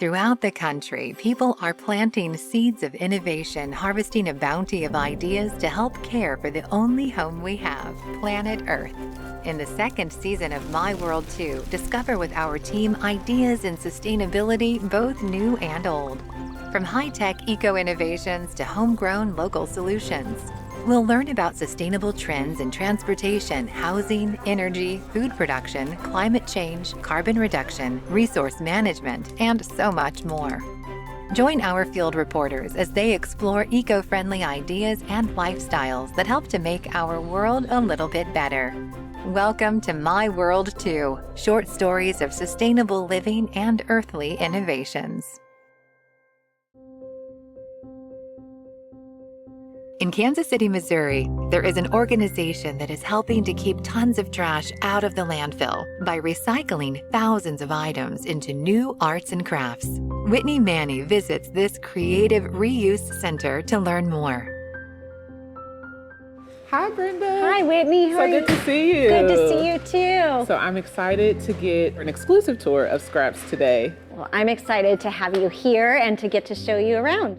Throughout the country, people are planting seeds of innovation, harvesting a bounty of ideas to help care for the only home we have, planet Earth. In the second season of My World 2, discover with our team ideas in sustainability, both new and old. From high-tech eco-innovations to homegrown local solutions. We'll learn about sustainable trends in transportation, housing, energy, food production, climate change, carbon reduction, resource management, and so much more. Join our field reporters as they explore eco-friendly ideas and lifestyles that help to make our world a little bit better. Welcome to My World 2, short stories of sustainable living and earthly innovations. In Kansas City, Missouri, there is an organization that is helping to keep tons of trash out of the landfill by recycling thousands of items into new arts and crafts. Whitney Manney visits this creative reuse center to learn more. Hi, Brenda. Hi, Whitney. How are you? So good to see you. Good to see you, too. So I'm excited to get an exclusive tour of Scraps today. Well, I'm excited to have you here and to get to show you around.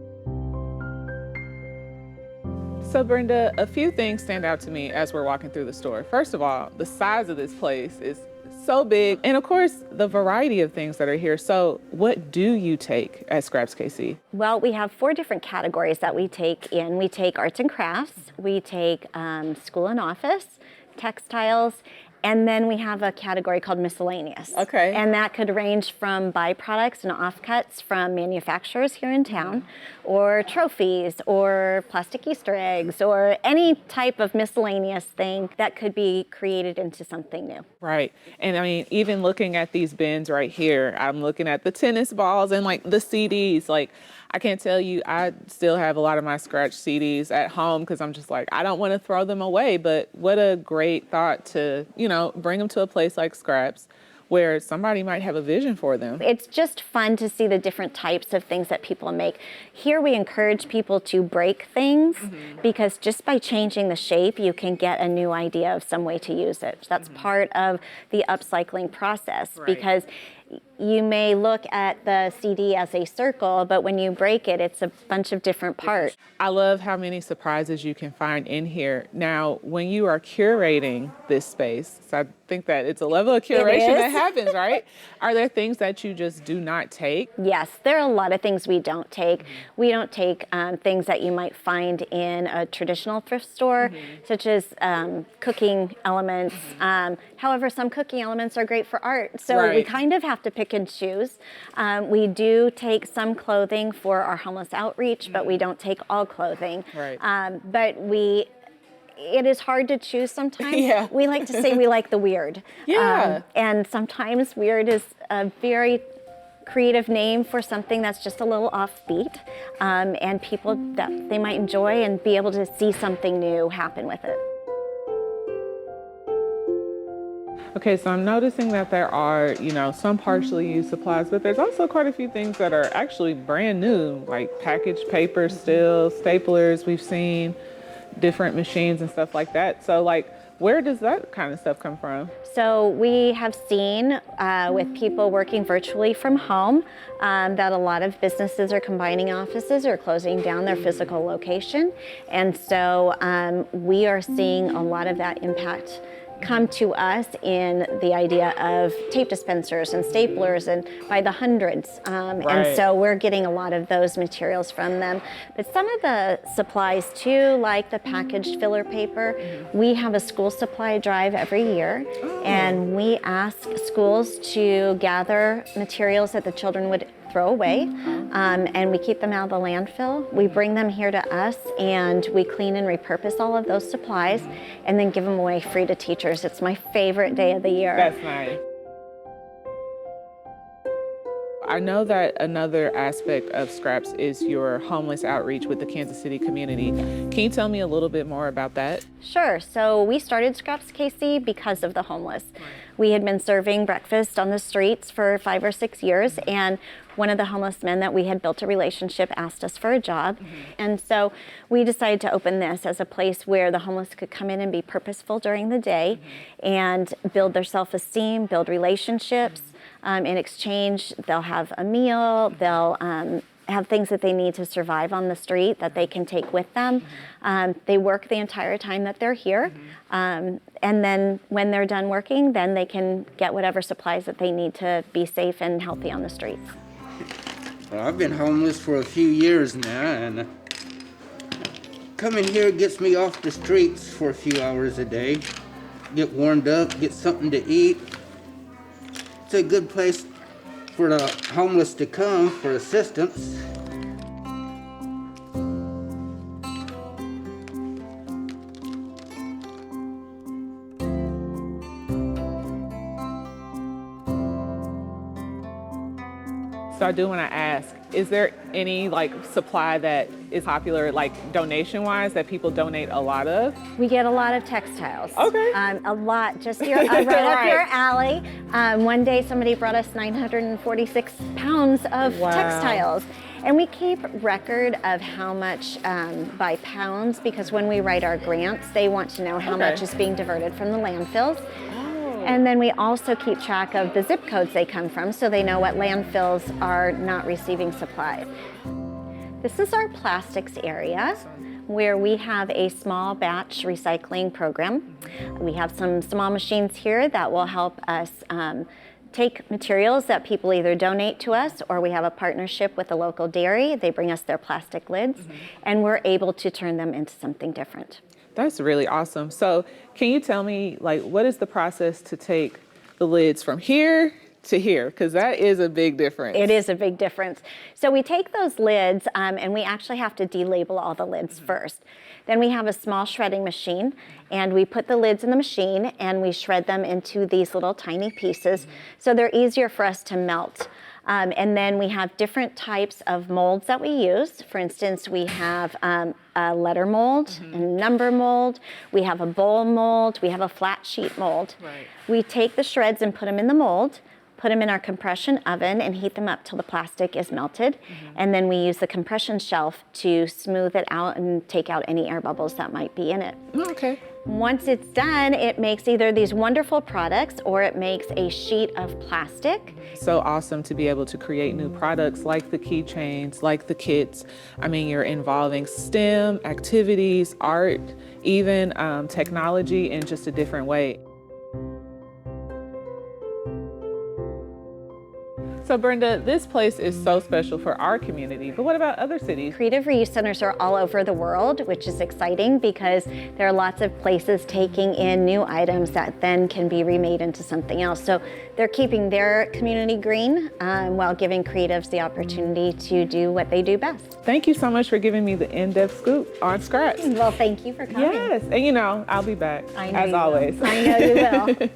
So Brenda, a few things stand out to me as we're walking through the store. First of all, the size of this place is so big. And of course, the variety of things that are here. So what do you take at ScrapsKC? Well, we have 4 different categories that we take in. We take arts and crafts, we take school and office, textiles, and then we have a category called miscellaneous. Okay. And that could range from byproducts and offcuts from manufacturers here in town, or trophies, or plastic Easter eggs, or any type of miscellaneous thing that could be created into something new. Right. And I mean, even looking at these bins right here, I'm looking at the tennis balls and like the CDs. Like, I can't tell you, I still have a lot of my scratch CDs at home because I'm just like, I don't want to throw them away. But what a great thought to, bring them to a place like Scraps where somebody might have a vision for them. It's just fun to see the different types of things that people make. Here we encourage people to break things because just by changing the shape, you can get a new idea of some way to use it. That's part of the upcycling process because you may look at the CD as a circle, but when you break it, it's a bunch of different parts. I love how many surprises you can find in here. Now, when you are curating this space, so I think that it's a level of curation that happens, right? Are there things that you just do not take? Yes, there are a lot of things we don't take. We don't take things that you might find in a traditional thrift store, such as cooking elements. However, some cooking elements are great for art, so we kind of have to pick and choose. We do take some clothing for our homeless outreach, but we don't take all clothing. But it is hard to choose sometimes. We like to say we like the weird. And sometimes weird is a very creative name for something that's just a little offbeat, and people that they might enjoy and be able to see something new happen with it. Okay, so I'm noticing that there are, some partially used supplies, but there's also quite a few things that are actually brand new, like packaged paper still, staplers we've seen, different machines and stuff like that. So where does that kind of stuff come from? So we have seen with people working virtually from home that a lot of businesses are combining offices or closing down their physical location. And so we are seeing a lot of that impact come to us in the idea of tape dispensers and staplers and by the hundreds. And so we're getting a lot of those materials from them. But some of the supplies too, like the packaged filler paper, we have a school supply drive every year. And we ask schools to gather materials that the children would throw away, and we keep them out of the landfill. We bring them here to us and we clean and repurpose all of those supplies and then give them away free to teachers. It's my favorite day of the year. That's nice. I know that another aspect of Scraps is your homeless outreach with the Kansas City community. Can you tell me a little bit more about that? Sure. So we started ScrapsKC because of the homeless. We had been serving breakfast on the streets for 5 or 6 years, and one of the homeless men that we had built a relationship asked us for a job. And so we decided to open this as a place where the homeless could come in and be purposeful during the day and build their self-esteem, build relationships, In exchange, they'll have a meal, they'll have things that they need to survive on the street that they can take with them. They work the entire time that they're here. And then when they're done working, then they can get whatever supplies that they need to be safe and healthy on the streets. Well, I've been homeless for a few years now, and coming here gets me off the streets for a few hours a day, get warmed up, get something to eat. It's a good place for the homeless to come for assistance. So I do want to ask, is there any like supply that is popular, like donation-wise, that people donate a lot of? We get a lot of textiles. Okay. A lot, just here, right up your alley. One day somebody brought us 946 pounds of textiles. And we keep record of how much by pounds, because when we write our grants, they want to know how much is being diverted from the landfills. And then we also keep track of the zip codes they come from, so they know what landfills are not receiving supplies. This is our plastics area, where we have a small batch recycling program. We have some small machines here that will help us take materials that people either donate to us, or we have a partnership with a local dairy. They bring us their plastic lids, and we're able to turn them into something different. That's really awesome. So can you tell me, like, what is the process to take the lids from here to here? Because that is a big difference. It is a big difference. So we take those lids and we actually have to delabel all the lids first. Then we have a small shredding machine, and we put the lids in the machine and we shred them into these little tiny pieces so they're easier for us to melt. And then we have different types of molds that we use. For instance, we have a letter mold, a number mold, we have a bowl mold, we have a flat sheet mold. Right. We take the shreds and put them in the mold, put them in our compression oven and heat them up till the plastic is melted. And then we use the compression shelf to smooth it out and take out any air bubbles that might be in it. Okay. Once it's done, it makes either these wonderful products or it makes a sheet of plastic. So awesome to be able to create new products like the keychains, like the kits. I mean, you're involving STEM activities, art, even technology in just a different way. So Brenda, this place is so special for our community, but what about other cities? Creative reuse centers are all over the world, which is exciting because there are lots of places taking in new items that then can be remade into something else. So they're keeping their community green while giving creatives the opportunity to do what they do best. Thank you so much for giving me the in-depth scoop on Scraps. Well, thank you for coming. Yes, and you know, I'll be back, I know as you always. will. I know you will.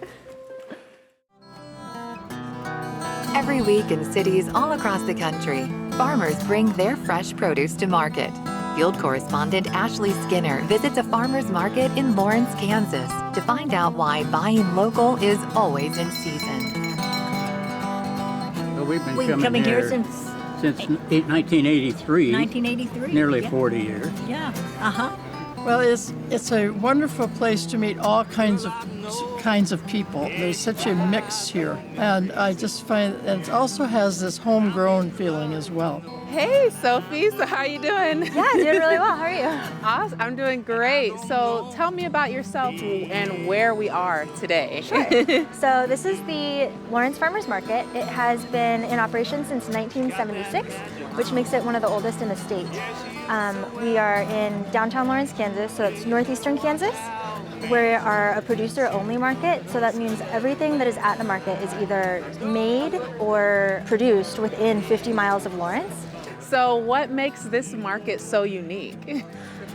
Every week in cities all across the country, farmers bring their fresh produce to market. Field correspondent Ashlee Skinner visits a farmer's market in Lawrence, Kansas to find out why buying local is always in season. Well, we've been coming here since 1983. 1983. Nearly yeah. 40 years. Yeah. Well, it's a wonderful place to meet all kinds of people. There's such a mix here, and I just find it also has this homegrown feeling as well. Hey, Sophie. So how you doing? Yeah, doing really well. How are you? Awesome. I'm doing great. So tell me about yourself and where we are today. Sure. So this is the Lawrence Farmers Market. It has been in operation since 1976, which makes it one of the oldest in the state. We are in downtown Lawrence, Kansas, so it's northeastern Kansas. We are a producer-only market, so that means everything that is at the market is either made or produced within 50 miles of Lawrence. So what makes this market so unique?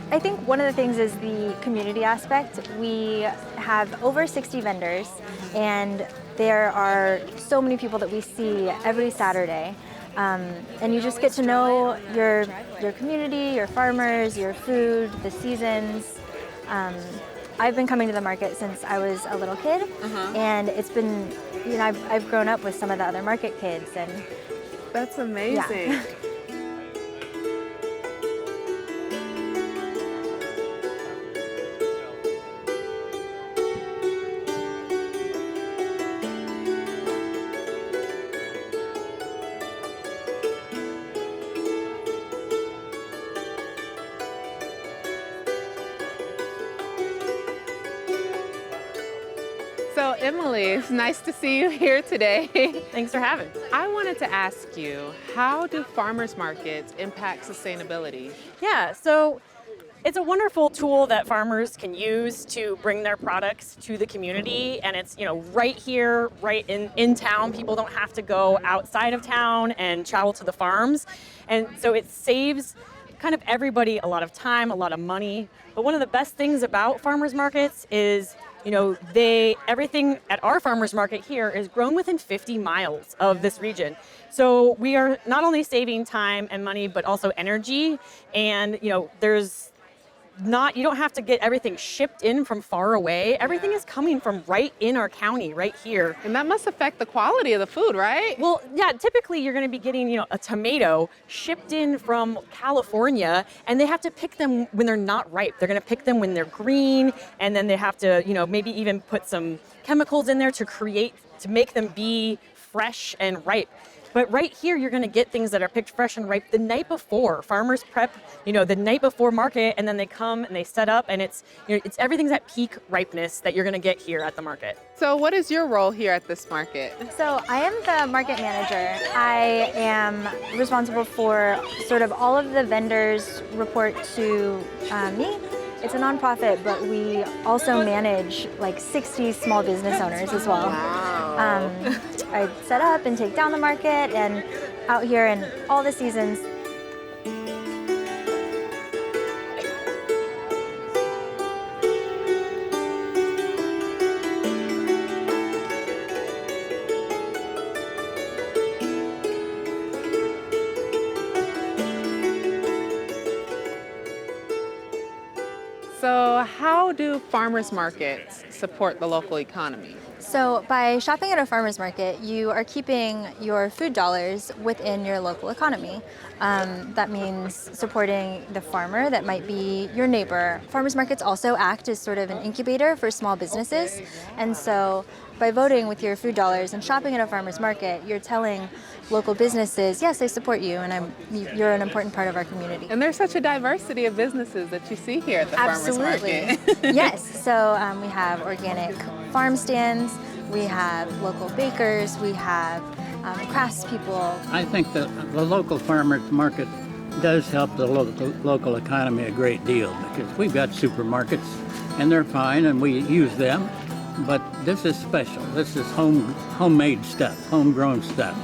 I think one of the things is the community aspect. We have over 60 vendors, and there are so many people that we see every Saturday. And you just get to know your community, your farmers, your food, the seasons. I've been coming to the market since I was a little kid, and it's been, you know, I've grown up with some of the other market kids, and that's amazing. Yeah. So Emily, it's nice to see you here today. Thanks for having me. I wanted to ask you, how do farmers markets impact sustainability? Yeah, so it's a wonderful tool that farmers can use to bring their products to the community, and it's right here, right in town. People don't have to go outside of town and travel to the farms, and so it saves kind of everybody a lot of time, a lot of money. But one of the best things about farmers markets is everything at our farmers market here is grown within 50 miles of this region. So we are not only saving time and money, but also energy. And, you don't have to get everything shipped in from far away. Everything is coming from right in our county, right here. And that must affect the quality of the food, right? Well, yeah, typically you're going to be getting, a tomato shipped in from California, and they have to pick them when they're not ripe. They're going to pick them when they're green, and then they have to, maybe even put some chemicals in there to make them be fresh and ripe. But right here, you're going to get things that are picked fresh and ripe the night before. Farmers prep, the night before market, and then they come and they set up, and it's everything's at peak ripeness that you're going to get here at the market. So what is your role here at this market? So I am the market manager. I am responsible for sort of all of the vendors report to me. It's a nonprofit, but we also manage like 60 small business owners as well. Wow. I set up and take down the market, and out here in all the seasons. So how do farmers markets support the local economy? So by shopping at a farmer's market, you are keeping your food dollars within your local economy. That means supporting the farmer that might be your neighbor. Farmers markets also act as sort of an incubator for small businesses. And so by voting with your food dollars and shopping at a farmer's market, you're telling local businesses, yes, I support you, and you're an important part of our community. And there's such a diversity of businesses that you see here at the farmers market. Yes, so we have organic farm stands, we have local bakers, we have craftspeople. I think that the local farmers market does help the local economy a great deal, because we've got supermarkets and they're fine and we use them, but this is special. This is homemade stuff, homegrown stuff,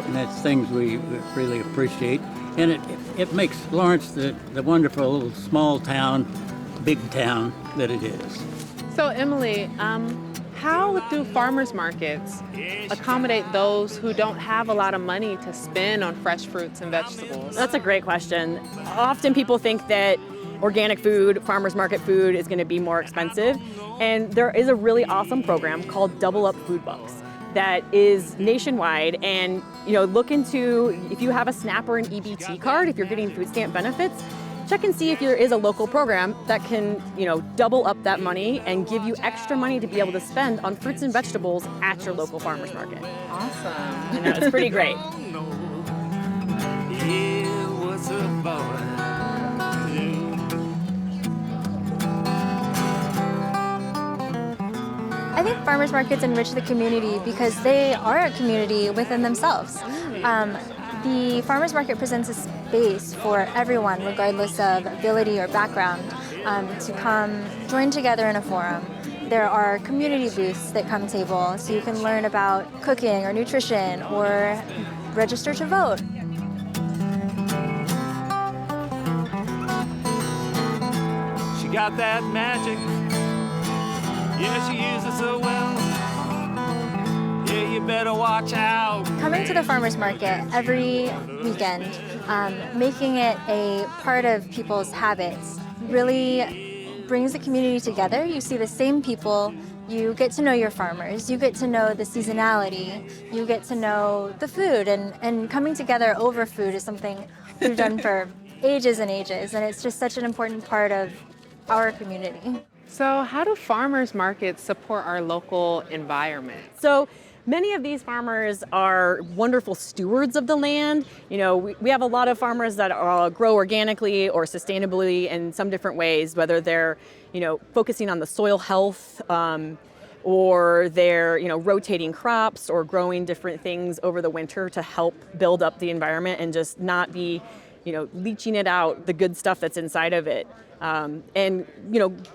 and that's things we really appreciate. And it makes Lawrence the wonderful little small town, big town that it is. So Emily, how do farmers markets accommodate those who don't have a lot of money to spend on fresh fruits and vegetables? That's a great question. Often people think that organic food, farmers market food is going to be more expensive. And there is a really awesome program called Double Up Food Bucks that is nationwide. And look into, if you have a SNAP or an EBT card, if you're getting food stamp benefits, check and see if there is a local program that can, double up that money and give you extra money to be able to spend on fruits and vegetables at your local farmer's market. Awesome. I know, it's pretty great. I think farmers markets enrich the community because they are a community within themselves. The farmers market presents a space for everyone, regardless of ability or background, to come join together in a forum. There are community booths that come table, so you can learn about cooking or nutrition or register to vote. She got that magic. Yeah, she uses it well. Yeah, you better watch out. Coming to the farmers market every weekend, making it a part of people's habits, really brings the community together. You see the same people, you get to know your farmers, you get to know the seasonality, you get to know the food, and coming together over food is something we've done for ages and ages, and it's just such an important part of our community. So how do farmers markets support our local environment? So many of these farmers are wonderful stewards of the land. We have a lot of farmers that grow organically or sustainably in some different ways, whether they're, focusing on the soil health, or they're, rotating crops or growing different things over the winter to help build up the environment and just not be, leaching it out, the good stuff that's inside of it.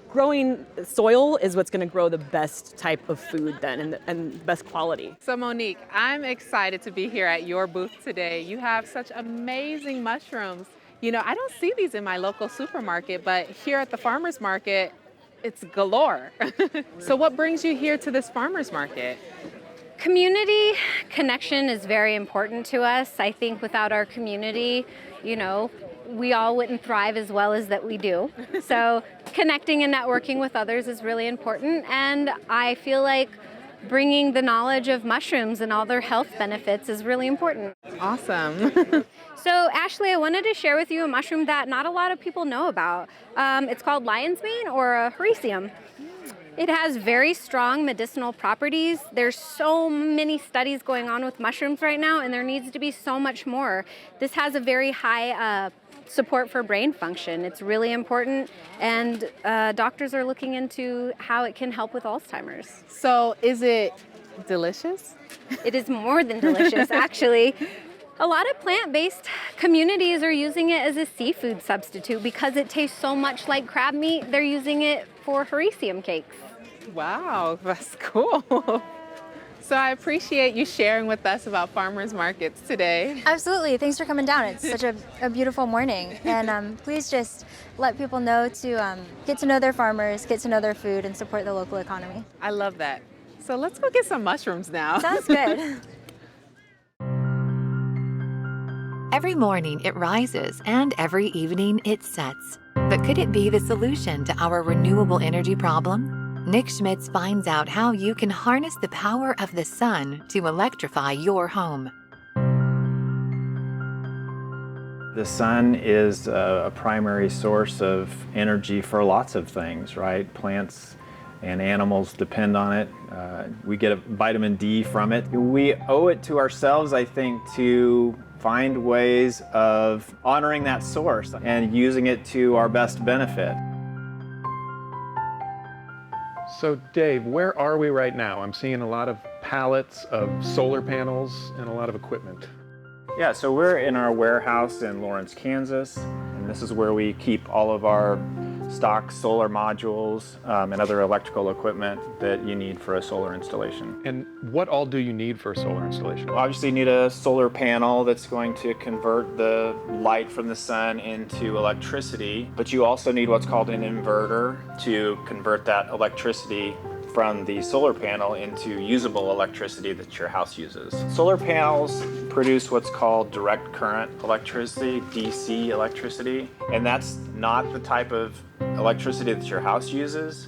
Growing soil is what's going to grow the best type of food then and best quality. So Monique, I'm excited to be here at your booth today. You have such amazing mushrooms. I don't see these in my local supermarket, but here at the farmer's market, it's galore. So what brings you here to this farmer's market? Community connection is very important to us. I think without our community, we all wouldn't thrive as well as that we do. So connecting and networking with others is really important. And I feel like bringing the knowledge of mushrooms and all their health benefits is really important. Awesome. So Ashlee, I wanted to share with you a mushroom that not a lot of people know about. It's called lion's mane or a hericium. It has very strong medicinal properties. There's so many studies going on with mushrooms right now, and there needs to be so much more. This has a very high support for brain function. It's really important, and doctors are looking into how it can help with Alzheimer's. So is it delicious? It is more than delicious, actually. A lot of plant-based communities are using it as a seafood substitute because it tastes so much like crab meat. They're using it for hericium cakes. Wow, that's cool. So I appreciate you sharing with us about farmers markets today. Absolutely. Thanks for coming down. It's such a beautiful morning. And please just let people know to get to know their farmers, get to know their food, and support the local economy. I love that. So let's go get some mushrooms now. Sounds good. Every morning it rises and every evening it sets. But could it be the solution to our renewable energy problem? Nick Schmitz finds out how you can harness the power of the sun to electrify your home. The sun is a primary source of energy for lots of things, right? Plants and animals depend on it. We get vitamin D from it. We owe it to ourselves, I think, to find ways of honoring that source and using it to our best benefit. So Dave, where are we right now? I'm seeing a lot of pallets of solar panels and a lot of equipment. Yeah, so we're in our warehouse in Lawrence, Kansas, and this is where we keep all of our stock solar modules and other electrical equipment that you need for a solar installation. And what all do you need for a solar installation? Well, obviously you need a solar panel that's going to convert the light from the sun into electricity, but you also need what's called an inverter to convert that electricity from the solar panel into usable electricity that your house uses. Solar panels produce what's called direct current electricity, DC electricity, and that's not the type of electricity that your house uses.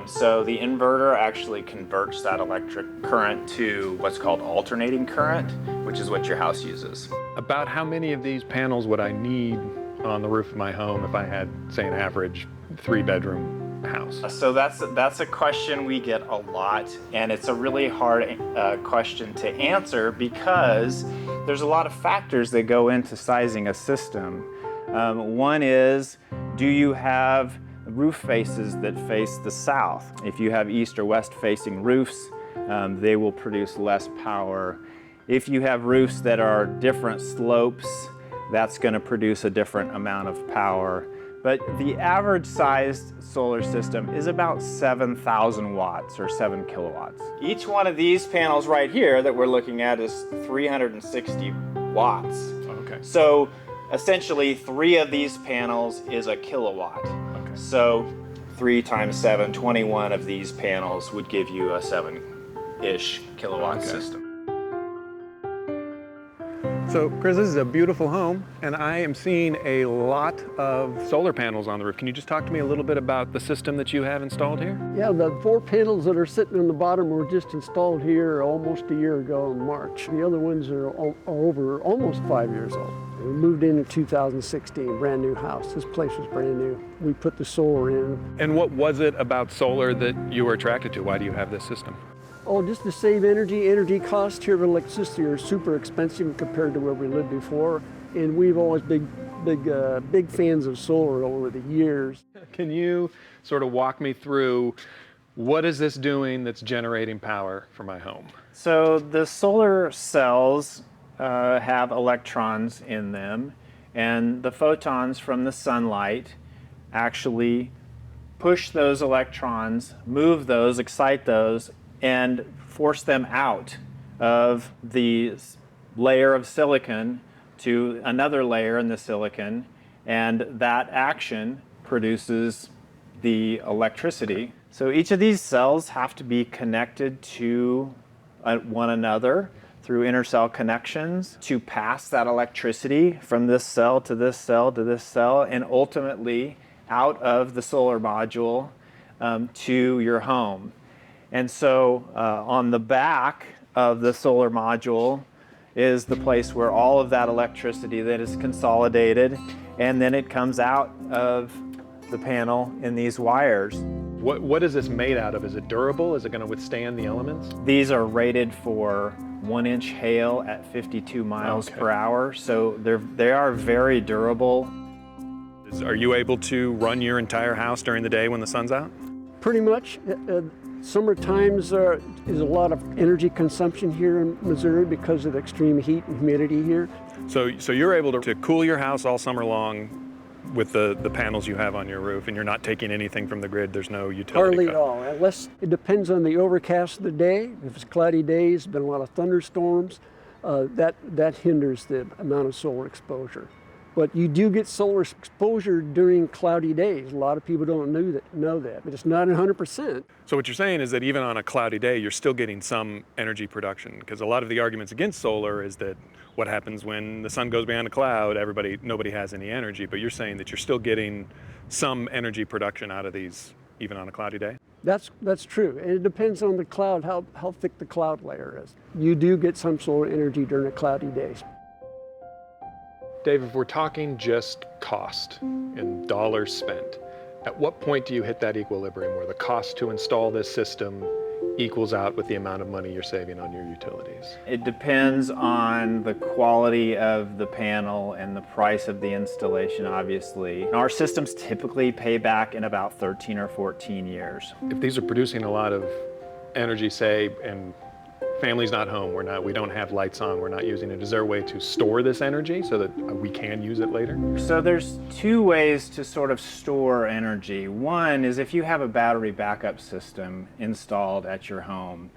So the inverter actually converts that electric current to what's called alternating current, which is what your house uses. About how many of these panels would I need on the roof of my home if I had, say, an average 3-bedroom house? So that's a question we get a lot, and it's a really hard question to answer because there's a lot of factors that go into sizing a system. One is, do you have roof faces that face the south? If you have east or west facing roofs, they will produce less power. If you have roofs that are different slopes, that's going to produce a different amount of power. But the average sized solar system is about 7,000 watts or 7 kilowatts. Each one of these panels right here that we're looking at is 360 watts. Okay. So essentially 3 of these panels is a kilowatt. Okay. So 3 times 7, 21 of these panels would give you a 7-ish kilowatt system. So, Chris, this is a beautiful home, and I am seeing a lot of solar panels on the roof. Can you just talk to me a little bit about the system that you have installed here? Yeah, the 4 panels that are sitting on the bottom were just installed here almost a year ago in March. The other ones are over almost 5 years old. We moved in 2016, brand new house. This place was brand new. We put the solar in. And what was it about solar that you were attracted to? Why do you have this system? Oh, just to save energy. Energy costs here of electricity are super expensive compared to where we lived before. And we've always big fans of solar over the years. Can you sort of walk me through What is this doing that's generating power for my home? So the solar cells have electrons in them, and the photons from the sunlight actually push those electrons, move those, excite those, and force them out of the layer of silicon to another layer in the silicon, and that action produces the electricity. So each of these cells have to be connected to one another through intercell connections to pass that electricity from this cell to this cell to this cell, and ultimately out of the solar module to your home. And so on the back of the solar module is the place where all of that electricity that is consolidated, and then it comes out of the panel in these wires. What is this made out of? Is it durable? Is it going to withstand the elements? These are rated for 1-inch hail at 52 miles per hour, so they are very durable. Are you able to run your entire house during the day when the sun's out? Pretty much. Summer times is a lot of energy consumption here in Missouri because of the extreme heat and humidity here. So you're able to cool your house all summer long with the panels you have on your roof, and you're not taking anything from the grid. There's no utility Hardly cut. at all, unless it depends on the overcast of the day. If it's cloudy days, been a lot of thunderstorms, that hinders the amount of solar exposure. But you do get solar exposure during cloudy days. A lot of people don't know that, but it's not 100%. So what you're saying is that even on a cloudy day, you're still getting some energy production, because a lot of the arguments against solar is that what happens when the sun goes behind a cloud, nobody has any energy, but you're saying that you're still getting some energy production out of these even on a cloudy day? That's true, and it depends on the cloud, how thick the cloud layer is. You do get some solar energy during the cloudy days. Dave, if we're talking just cost and dollars spent, at what point do you hit that equilibrium where the cost to install this system equals out with the amount of money you're saving on your utilities? It depends on the quality of the panel and the price of the installation, obviously. Our systems typically pay back in about 13 or 14 years. If these are producing a lot of energy, say, and family's not home, we don't have lights on, we're not using it, is there a way to store this energy so that we can use it later? So there's two ways to sort of store energy. One is if you have a battery backup system installed at your home,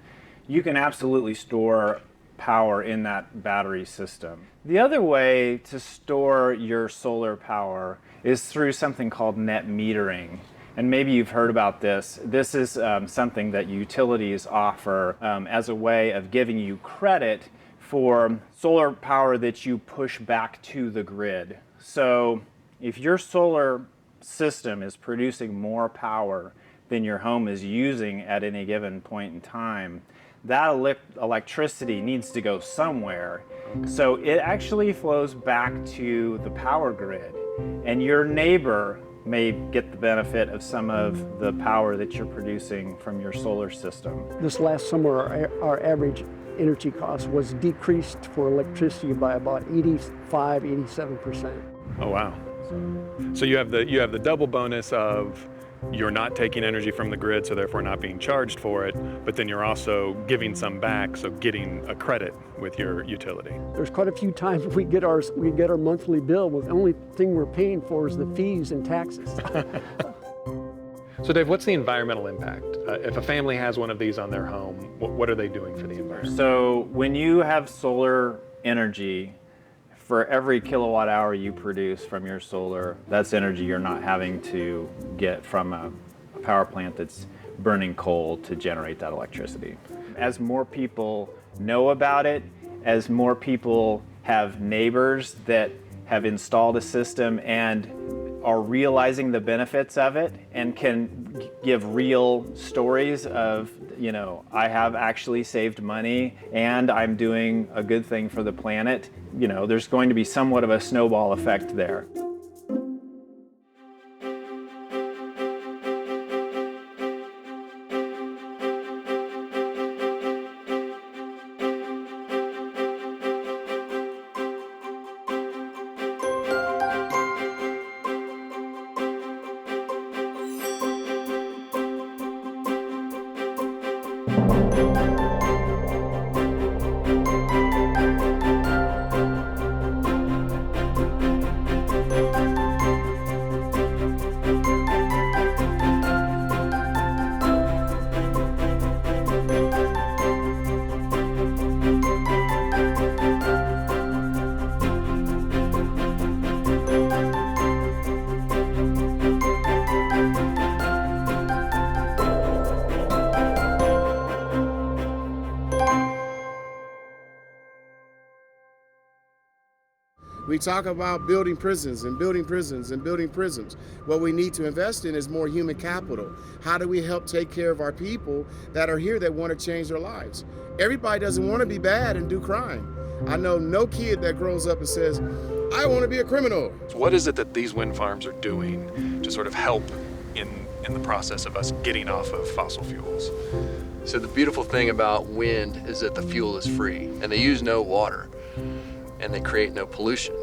you can absolutely store power in that battery system. The other way to store your solar power is through something called net metering. And maybe you've heard about this. This is something that utilities offer as a way of giving you credit for solar power that you push back to the grid. So if your solar system is producing more power than your home is using at any given point in time, that electricity needs to go somewhere. So it actually flows back to the power grid, and your neighbor may get the benefit of some of the power that you're producing from your solar system. This last summer, our average energy cost was decreased for electricity by about 85–87%. Oh wow. So you have the double bonus of you're not taking energy from the grid, so therefore not being charged for it, but then you're also giving some back, so getting a credit with your utility. There's quite a few times we get our monthly bill, but the only thing we're paying for is the fees and taxes. So Dave, what's the environmental impact? If a family has one of these on their home, what are they doing for the environment? So when you have solar energy, for every kilowatt hour you produce from your solar, that's energy you're not having to get from a power plant that's burning coal to generate that electricity. As more people know about it, as more people have neighbors that have installed a system and are realizing the benefits of it and can give real stories of, I have actually saved money and I'm doing a good thing for the planet, there's going to be somewhat of a snowball effect there. We talk about building prisons and building prisons and building prisons. What we need to invest in is more human capital. How do we help take care of our people that are here that want to change their lives? Everybody doesn't want to be bad and do crime. I know no kid that grows up and says, I want to be a criminal. What is it that these wind farms are doing to sort of help in the process of us getting off of fossil fuels? So the beautiful thing about wind is that the fuel is free and they use no water and they create no pollution.